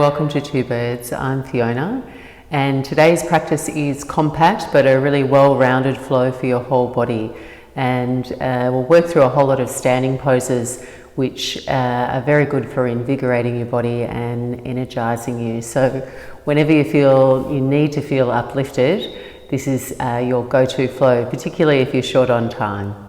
welcome to Two Birds. I'm Fiona, and today's practice is compact but a really well-rounded flow for your whole body. And we'll work through a whole lot of standing poses which are very good for invigorating your body and energizing you. So whenever you feel you need to feel uplifted, this is your go-to flow, particularly if you're short on time.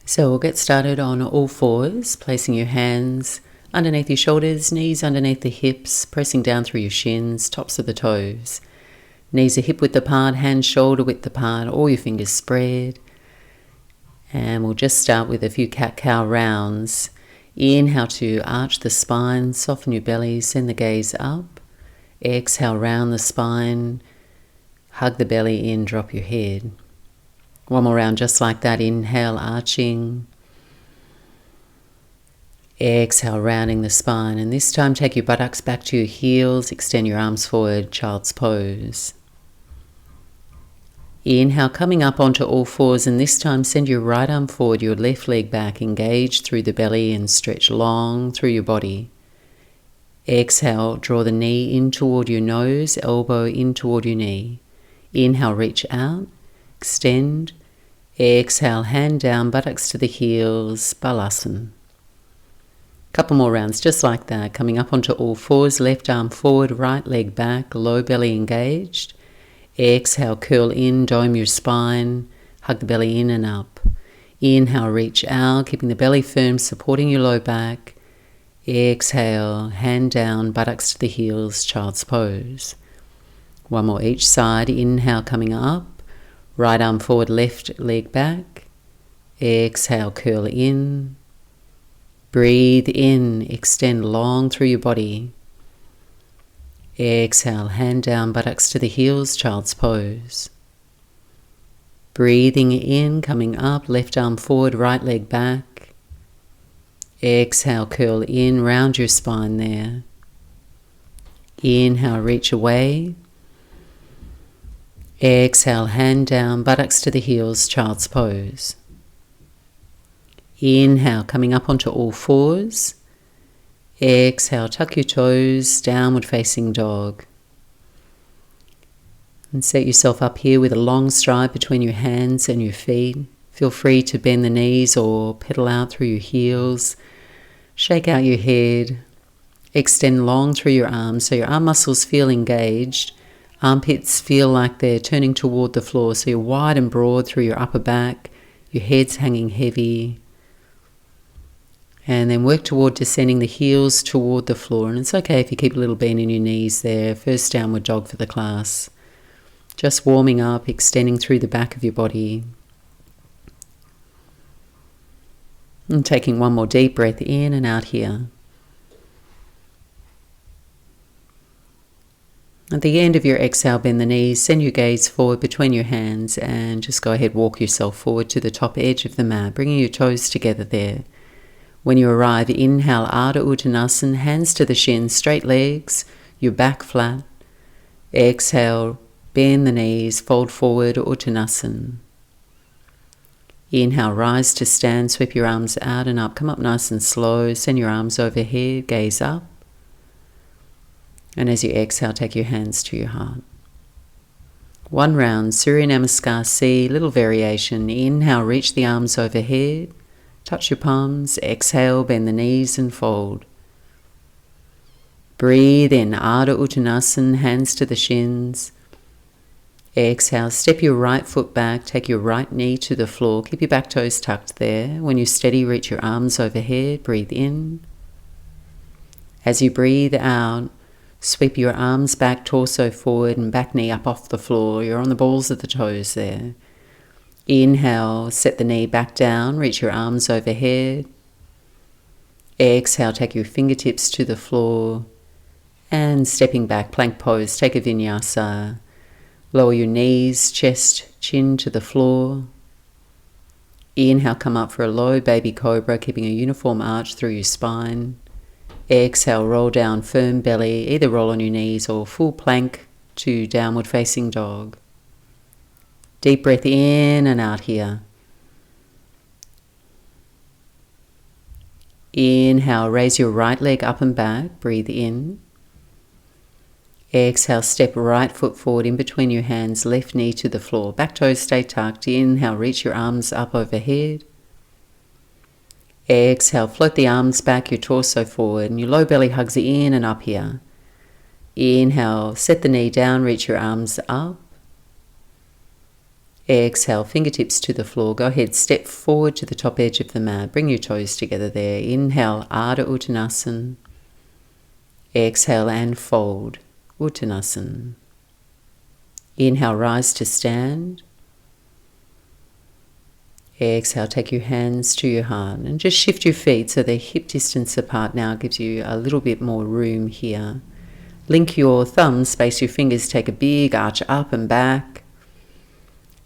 So we'll get started on all fours, placing your hands underneath your shoulders, knees underneath the hips, pressing down through your shins, tops of the toes. Knees are hip width apart, hands shoulder width apart, all your fingers spread. And we'll just start with a few cat-cow rounds. Inhale to arch the spine, soften your belly, send the gaze up. Exhale, round the spine, hug the belly in, drop your head. One more round just like that. Inhale, arching. Exhale, rounding the spine, and this time take your buttocks back to your heels, extend your arms forward, child's pose. Inhale, coming up onto all fours, and this time send your right arm forward, your left leg back, engage through the belly and stretch long through your body. Exhale, draw the knee in toward your nose, elbow in toward your knee. Inhale, reach out, extend. Exhale, hand down, buttocks to the heels, balasana. Couple more rounds just like that, coming up onto all fours, left arm forward, right leg back, low belly engaged. Exhale, curl in, dome your spine, hug the belly in and up. Inhale, reach out, keeping the belly firm, supporting your low back. Exhale, hand down, buttocks to the heels, child's pose. One more each side. Inhale, coming up, right arm forward, left leg back. Exhale, curl in. Breathe in, extend long through your body. Exhale, hand down, buttocks to the heels, child's pose. Breathing in, coming up, left arm forward, right leg back. Exhale, curl in, round your spine there. Inhale, reach away. Exhale, hand down, buttocks to the heels, child's pose. Inhale, coming up onto all fours. Exhale, tuck your toes, downward facing dog. And set yourself up here with a long stride between your hands and your feet. Feel free to bend the knees or pedal out through your heels. Shake out your head. Extend long through your arms so your arm muscles feel engaged. Armpits feel like they're turning toward the floor, so you're wide and broad through your upper back. Your head's hanging heavy. And then work toward descending the heels toward the floor. And it's okay if you keep a little bend in your knees there. First downward dog for the class. Just warming up, extending through the back of your body. And taking one more deep breath in and out here. At the end of your exhale, bend the knees, send your gaze forward between your hands, and just go ahead, walk yourself forward to the top edge of the mat, bringing your toes together there. When you arrive, inhale, Ardha Uttanasana, hands to the shins, straight legs, your back flat. Exhale, bend the knees, fold forward, Uttanasana. Inhale, rise to stand, sweep your arms out and up, come up nice and slow, send your arms overhead, gaze up. And as you exhale, take your hands to your heart. One round, Surya Namaskar C, little variation. Inhale, reach the arms overhead. Touch your palms, exhale, bend the knees and fold. Breathe in, Ardha Uttanasana, hands to the shins. Exhale, step your right foot back, take your right knee to the floor, keep your back toes tucked there. When you're steady, reach your arms overhead, breathe in. As you breathe out, sweep your arms back, torso forward and back knee up off the floor. You're on the balls of the toes there. Inhale, set the knee back down, reach your arms overhead. Exhale, take your fingertips to the floor. And stepping back, plank pose, take a vinyasa. Lower your knees, chest, chin to the floor. Inhale, come up for a low baby cobra, keeping a uniform arch through your spine. Exhale, roll down, firm belly, either roll on your knees or full plank to downward facing dog. Deep breath in and out here. Inhale, raise your right leg up and back, breathe in. Exhale, step right foot forward in between your hands, left knee to the floor. Back toes stay tucked. Inhale, reach your arms up overhead. Exhale, float the arms back, your torso forward, and your low belly hugs in and up here. Inhale, set the knee down, reach your arms up. Exhale, fingertips to the floor. Go ahead, step forward to the top edge of the mat. Bring your toes together there. Inhale, Ardha Uttanasana. Exhale and fold, Uttanasana. Inhale, rise to stand. Exhale, take your hands to your heart and just shift your feet so they're hip distance apart now. Gives you a little bit more room here. Link your thumbs, space your fingers, take a big arch up and back.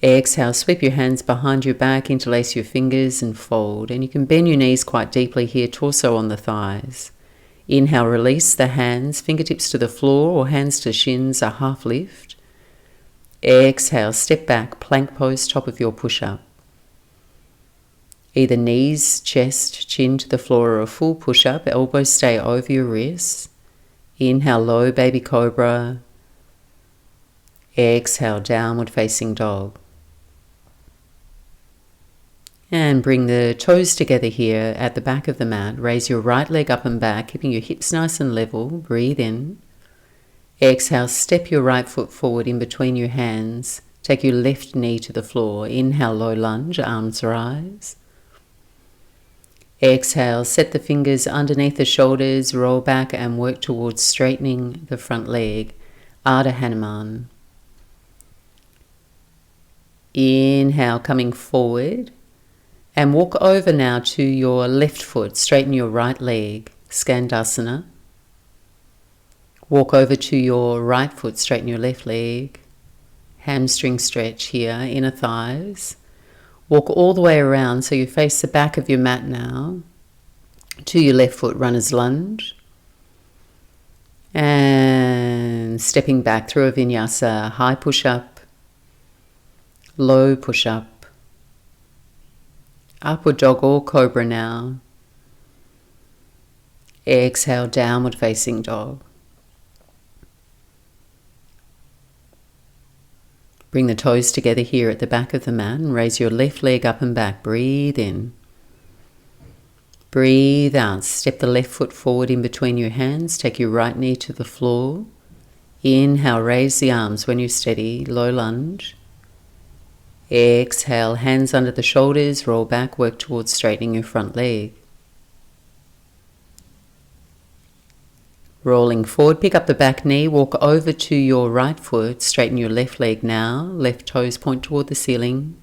Exhale, sweep your hands behind your back, interlace your fingers and fold. And you can bend your knees quite deeply here, torso on the thighs. Inhale, release the hands, fingertips to the floor or hands to shins, a half lift. Exhale, step back, plank pose, top of your push-up. Either knees, chest, chin to the floor or a full push-up, elbows stay over your wrists. Inhale, low baby cobra. Exhale, downward facing dog. And bring the toes together here at the back of the mat. Raise your right leg up and back, keeping your hips nice and level. Breathe in. Exhale, step your right foot forward in between your hands. Take your left knee to the floor. Inhale, low lunge, arms rise. Exhale, set the fingers underneath the shoulders, roll back and work towards straightening the front leg. Ardha Hanuman. Inhale, coming forward. And walk over now to your left foot. Straighten your right leg, Skandasana. Walk over to your right foot, straighten your left leg. Hamstring stretch here, inner thighs. Walk all the way around so you face the back of your mat now. To your left foot, runner's lunge. And stepping back through a vinyasa, high push-up, low push-up. Upward dog or cobra now. Exhale, downward facing dog. Bring the toes together here at the back of the mat and raise your left leg up and back. Breathe in. Breathe out. Step the left foot forward in between your hands. Take your right knee to the floor. Inhale, raise the arms when you're steady. Low lunge. Exhale, hands under the shoulders, roll back, work towards straightening your front leg. Rolling forward, pick up the back knee, walk over to your right foot, straighten your left leg now, left toes point toward the ceiling.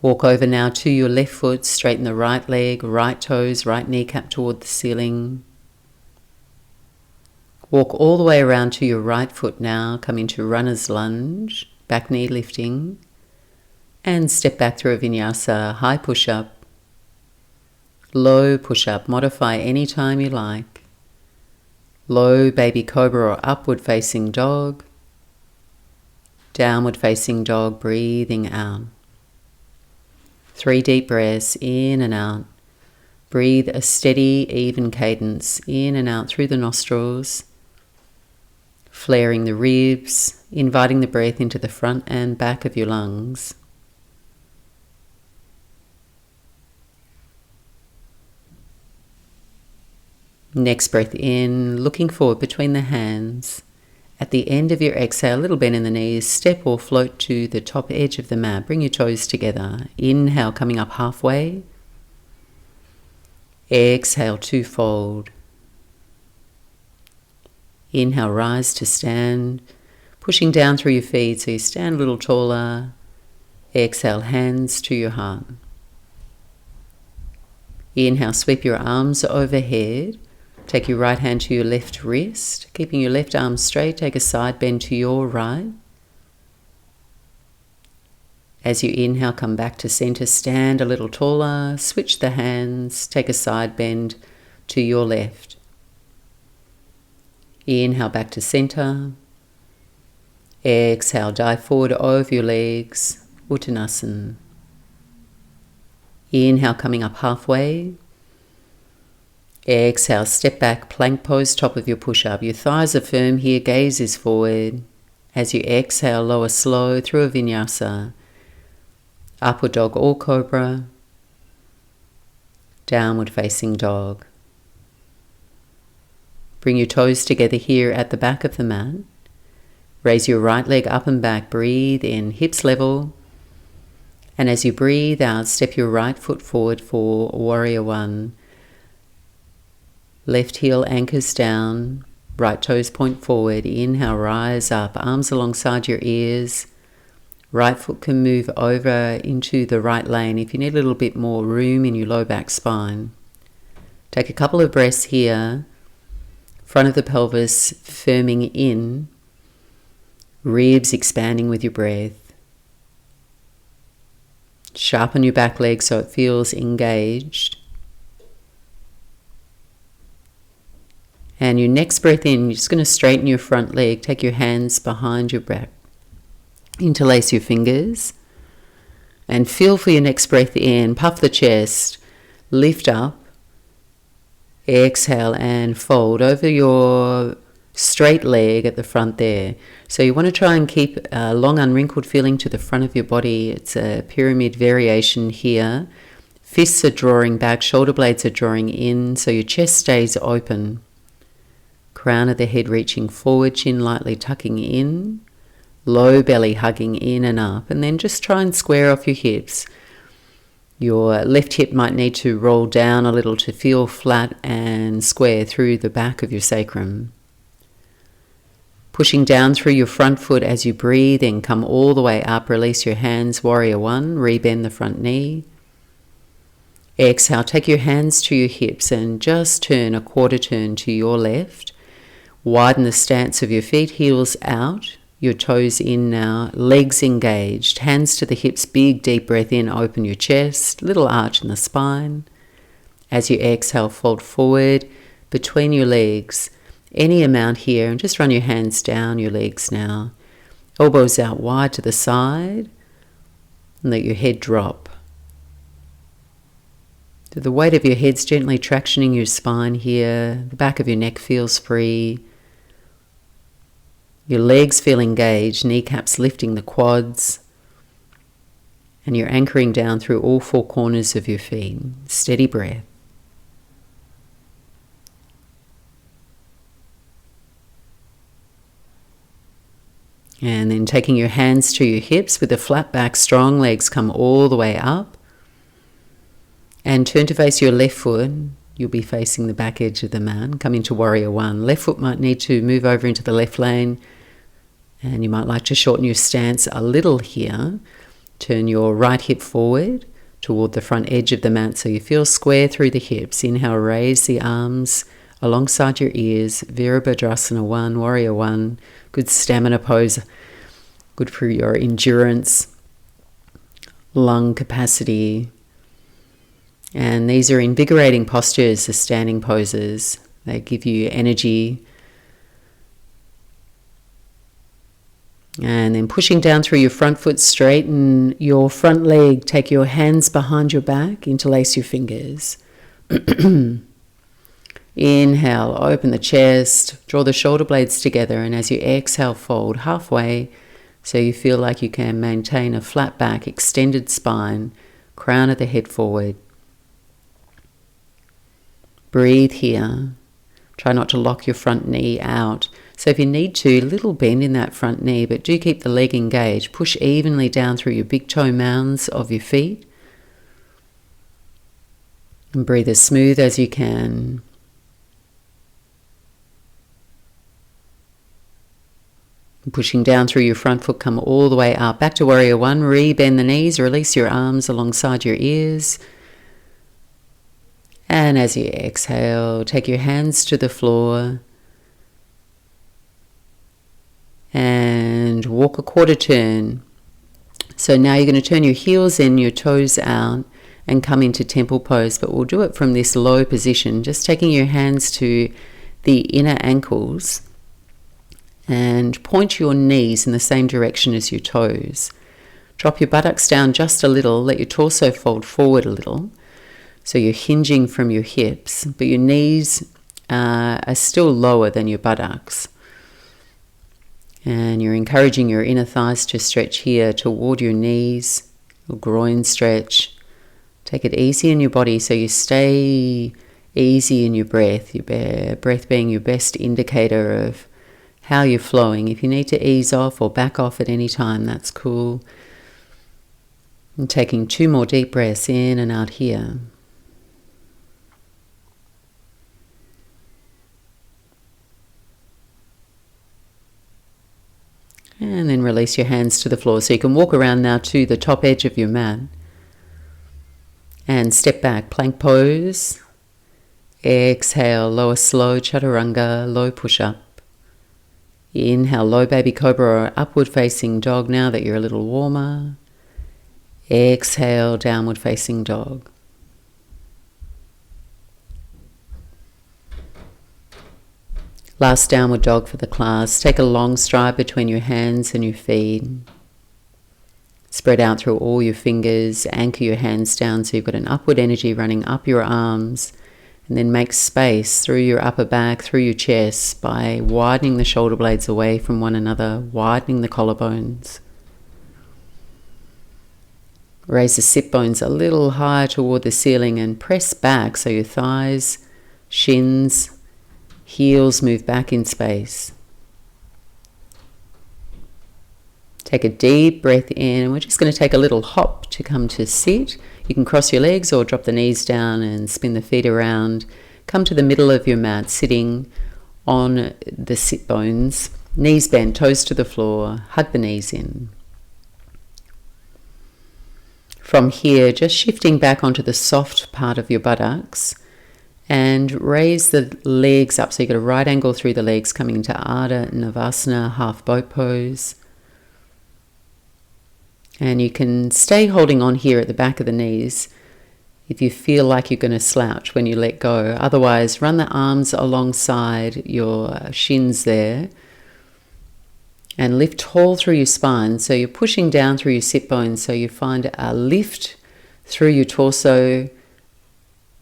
Walk over now to your left foot, straighten the right leg, right toes, right kneecap toward the ceiling. Walk all the way around to your right foot now, come into runner's lunge, back knee lifting. And step back through a vinyasa, high push-up, low push-up, modify anytime you like. Low baby cobra or upward facing dog. Downward facing dog, breathing out. 3 deep breaths, in and out. Breathe a steady, even cadence, in and out through the nostrils. Flaring the ribs, inviting the breath into the front and back of your lungs. Next breath in, looking forward between the hands. At the end of your exhale, a little bend in the knees, step or float to the top edge of the mat. Bring your toes together. Inhale, coming up halfway. Exhale, 2-fold. Inhale, rise to stand. Pushing down through your feet so you stand a little taller. Exhale, hands to your heart. Inhale, sweep your arms overhead. Take your right hand to your left wrist. Keeping your left arm straight, take a side bend to your right. As you inhale, come back to center, stand a little taller, switch the hands, take a side bend to your left. Inhale back to center. Exhale, dive forward over your legs, Uttanasana. Inhale, coming up halfway. Exhale, step back, plank pose, top of your push-up. Your thighs are firm here, gaze is forward. As you exhale, lower slow through a vinyasa. Upward dog or cobra. Downward facing dog. Bring your toes together here at the back of the mat. Raise your right leg up and back. Breathe in, hips level. And as you breathe out, step your right foot forward for warrior one. Left heel anchors down, right toes point forward. Inhale, rise up, arms alongside your ears. Right foot can move over into the right lane if you need a little bit more room in your low back spine. Take a couple of breaths here. Front of the pelvis firming in, ribs expanding with your breath. Sharpen your back leg so it feels engaged. And your next breath in, you're just going to straighten your front leg. Take your hands behind your back. Interlace your fingers. And feel for your next breath in. Puff the chest. Lift up. Exhale and fold over your straight leg at the front there. So you want to try and keep a long unwrinkled feeling to the front of your body. It's a pyramid variation here. Fists are drawing back. Shoulder blades are drawing in. So your chest stays open. Crown of the head reaching forward, chin lightly tucking in, low belly hugging in and up, and then just try and square off your hips. Your left hip might need to roll down a little to feel flat and square through the back of your sacrum. Pushing down through your front foot as you breathe in, come all the way up, release your hands, warrior one, rebend the front knee. Exhale, take your hands to your hips and just turn a quarter turn to your left. Widen the stance of your feet, heels out, your toes in now, legs engaged, hands to the hips, big deep breath in, open your chest, little arch in the spine. As you exhale, fold forward between your legs, any amount here, and just run your hands down your legs now. Elbows out wide to the side, and let your head drop. So the weight of your head's gently tractioning your spine here, the back of your neck feels free. Your legs feel engaged, kneecaps lifting the quads, and you're anchoring down through all four corners of your feet. Steady breath. And then taking your hands to your hips with a flat back, strong legs come all the way up. And turn to face your left foot. You'll be facing the back edge of the mat. Come into warrior one. Left foot might need to move over into the left lane. And you might like to shorten your stance a little here. Turn your right hip forward toward the front edge of the mat so you feel square through the hips. Inhale, raise the arms alongside your ears. Virabhadrasana 1, warrior 1. Good stamina pose. Good for your endurance, lung capacity. And these are invigorating postures, the standing poses. They give you energy. And then pushing down through your front foot, straighten your front leg. Take your hands behind your back, interlace your fingers. Inhale, open the chest, draw the shoulder blades together, and as you exhale, fold halfway so you feel like you can maintain a flat back, extended spine, crown of the head forward. Breathe here. Try not to lock your front knee out. So if you need to, a little bend in that front knee, but do keep the leg engaged. Push evenly down through your big toe mounds of your feet. And breathe as smooth as you can. Pushing down through your front foot, come all the way up. Back to warrior one, re-bend the knees, release your arms alongside your ears. And as you exhale, take your hands to the floor. And walk a quarter turn. So now you're going to turn your heels in, your toes out, and come into temple pose. But we'll do it from this low position, just taking your hands to the inner ankles and point your knees in the same direction as your toes. Drop your buttocks down just a little, let your torso fold forward a little. So you're hinging from your hips, but your knees are still lower than your buttocks. And you're encouraging your inner thighs to stretch here toward your knees, your groin stretch. Take it easy in your body so you stay easy in your breath being your best indicator of how you're flowing. If you need to ease off or back off at any time, that's cool. And taking 2 more deep breaths in and out here. And then release your hands to the floor. So you can walk around now to the top edge of your mat. And step back, plank pose. Exhale, lower slow chaturanga, low push-up. Inhale, low baby cobra or upward facing dog now that you're a little warmer. Exhale, downward facing dog. Last downward dog for the class. Take a long stride between your hands and your feet. Spread out through all your fingers. Anchor your hands down so you've got an upward energy running up your arms. And then make space through your upper back, through your chest by widening the shoulder blades away from one another, widening the collarbones. Raise the sit bones a little higher toward the ceiling and press back so your thighs, shins, heels move back in space. Take a deep breath in, and we're just going to take a little hop to come to sit. You can cross your legs or drop the knees down and spin the feet around. Come to the middle of your mat, sitting on the sit bones. Knees bent, toes to the floor, hug the knees in. From here, just shifting back onto the soft part of your buttocks and raise the legs up. So you get a right angle through the legs coming into Ardha Navasana, half boat pose. And you can stay holding on here at the back of the knees if you feel like you're going to slouch when you let go. Otherwise, run the arms alongside your shins there and lift tall through your spine. So you're pushing down through your sit bones so you find a lift through your torso,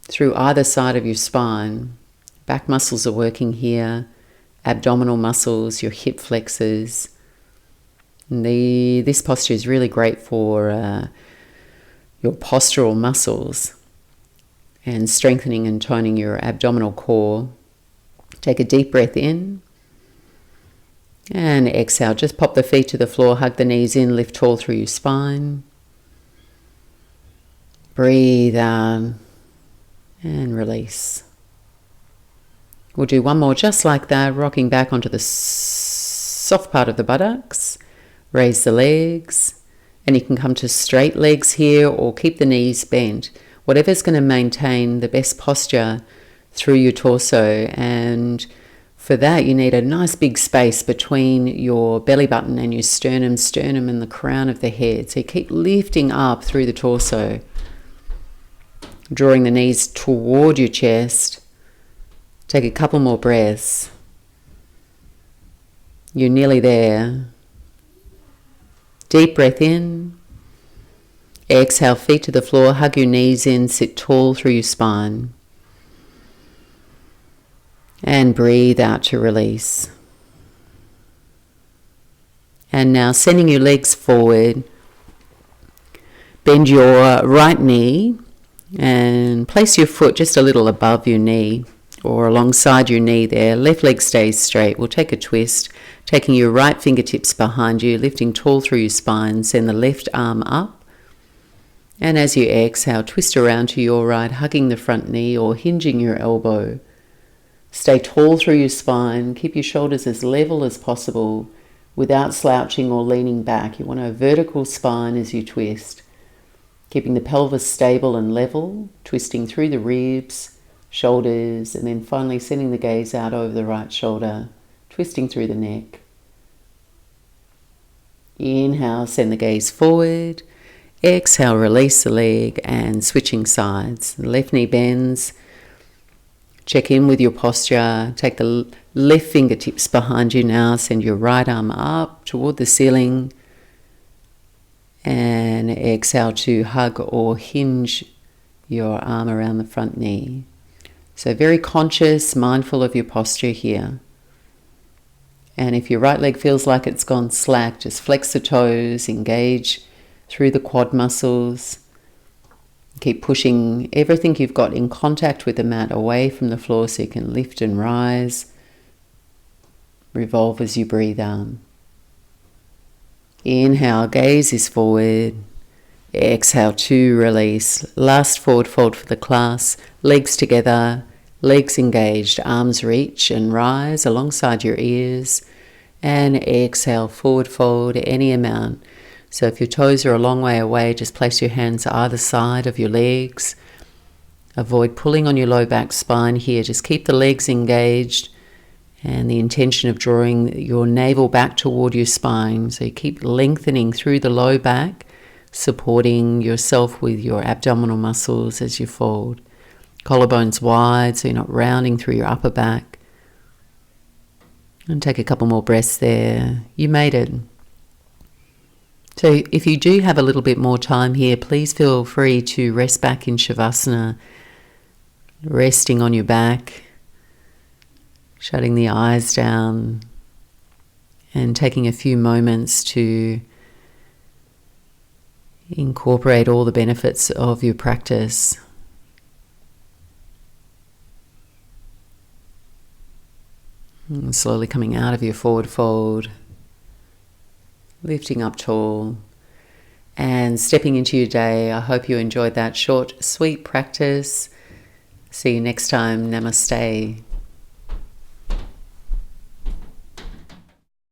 through either side of your spine. Back muscles are working here, abdominal muscles, your hip flexors. This posture is really great for your postural muscles and strengthening and toning your abdominal core. Take a deep breath in and exhale. Just pop the feet to the floor, hug the knees in, lift tall through your spine. Breathe out and release. We'll do one more just like that, rocking back onto the soft part of the buttocks. Raise the legs, and you can come to straight legs here or keep the knees bent. Whatever's going to maintain the best posture through your torso. And for that, you need a nice big space between your belly button and your sternum and the crown of the head. So you keep lifting up through the torso, drawing the knees toward your chest. Take a couple more breaths. You're nearly there. Deep breath in. Exhale, feet to the floor, hug your knees in, sit tall through your spine. And breathe out to release. And now sending your legs forward. Bend your right knee and place your foot just a little above your knee or alongside your knee there. Left leg stays straight. We'll take a twist, taking your right fingertips behind you, lifting tall through your spine. Send the left arm up. And as you exhale, twist around to your right, hugging the front knee or hinging your elbow. Stay tall through your spine. Keep your shoulders as level as possible without slouching or leaning back. You want a vertical spine as you twist. Keeping the pelvis stable and level, twisting through the ribs, shoulders, and then finally sending the gaze out over the right shoulder, twisting through the neck. Inhale, send the gaze forward. Exhale, release the leg and switching sides. The left knee bends. Check in with your posture. Take the left fingertips behind you now. Send your right arm up toward the ceiling. And exhale to hug or hinge your arm around the front knee. So very conscious, mindful of your posture here. And if your right leg feels like it's gone slack, just flex the toes, engage through the quad muscles. Keep pushing everything you've got in contact with the mat away from the floor so you can lift and rise. Revolve as you breathe out. Inhale, gaze is forward. Exhale to release. Last forward fold for the class. Legs together, legs engaged, arms reach and rise alongside your ears. And exhale, forward fold any amount. So if your toes are a long way away, just place your hands either side of your legs. Avoid pulling on your low back spine here. Just keep the legs engaged and the intention of drawing your navel back toward your spine. So you keep lengthening through the low back, supporting yourself with your abdominal muscles as you fold. Collarbones wide so you're not rounding through your upper back. And take a couple more breaths there. You made it. So if you do have a little bit more time here, please feel free to rest back in Shavasana, resting on your back, shutting the eyes down, and taking a few moments to incorporate all the benefits of your practice. And slowly coming out of your forward fold, lifting up tall and stepping into your day. I hope you enjoyed that short, sweet practice. See you next time. Namaste.